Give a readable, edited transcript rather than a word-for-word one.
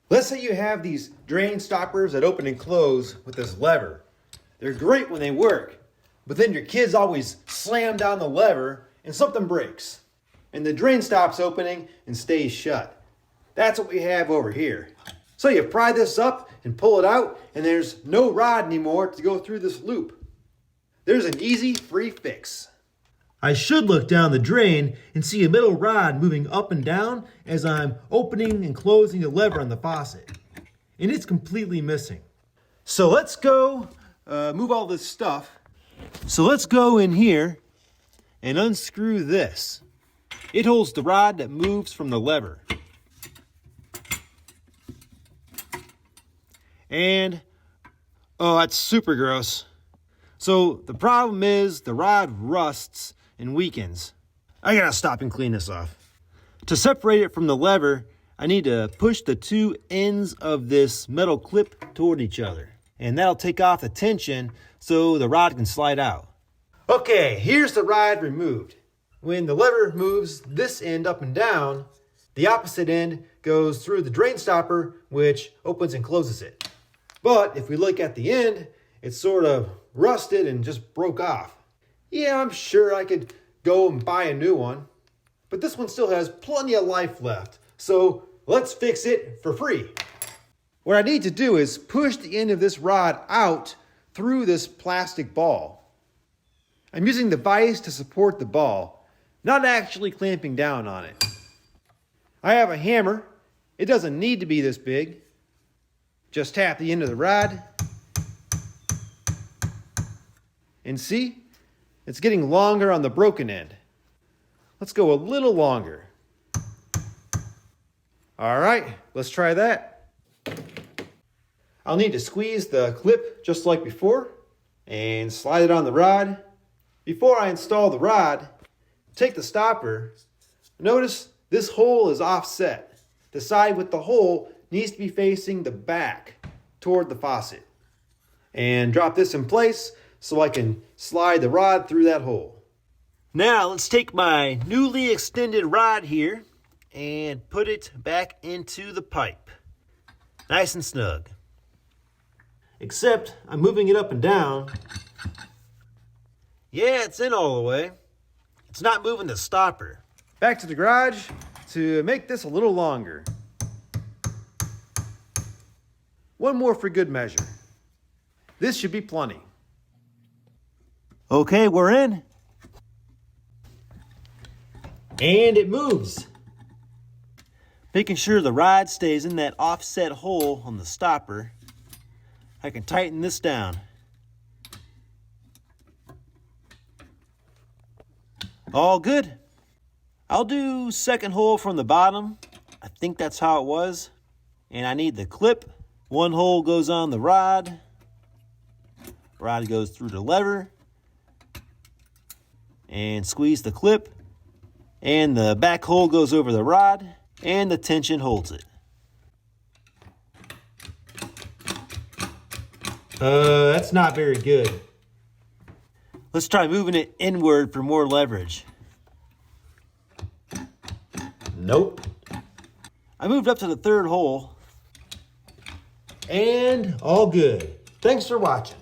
Let's say you have these drain stoppers that open and close with this lever. They're great when they work, but then your kids always slam down the lever and something breaks. And the drain stops opening and stays shut. That's what we have over here. So you pry this up and pull it out, and there's no rod anymore to go through this loop. There's an easy, free fix. I should look down the drain and see a metal rod moving up and down as I'm opening and closing the lever on the faucet. And it's completely missing. So let's go move all this stuff. So let's go in here and unscrew this. It holds the rod that moves from the lever. And, oh, that's super gross. So the problem is the rod rusts and weakens. I gotta stop and clean this off. To separate it from the lever, I need to push the two ends of this metal clip toward each other. And that'll take off the tension so the rod can slide out. Okay, here's the rod removed. When the lever moves this end up and down, the opposite end goes through the drain stopper, which opens and closes it. But if we look at the end, it's sort of rusted and just broke off. Yeah, I'm sure I could go and buy a new one, but this one still has plenty of life left. So let's fix it for free. What I need to do is push the end of this rod out through this plastic ball. I'm using the vise to support the ball, not actually clamping down on it. I have a hammer. It doesn't need to be this big. Just tap the end of the rod. And see? It's getting longer on the broken end. Let's go a little longer. All right, let's try that. I'll need to squeeze the clip just like before and slide it on the rod. Before I install the rod, take the stopper. Notice this hole is offset. The side with the hole needs to be facing the back toward the faucet. And drop this in place so I can slide the rod through that hole. Now let's take my newly extended rod here and put it back into the pipe. Nice and snug. Except I'm moving it up and down. Yeah, it's in all the way. It's not moving the stopper. Back to the garage to make this a little longer. One more for good measure. This should be plenty. Okay, we're in. And it moves. Making sure the rod stays in that offset hole on the stopper. I can tighten this down. All good. I'll do second hole from the bottom. I think that's how it was. And I need the clip. One hole goes on the rod. Rod goes through the lever. And squeeze the clip. And the back hole goes over the rod. And the tension holds it. That's not very good. Let's try moving it inward for more leverage. Nope. I moved up to the third hole. And all good. Thanks for watching.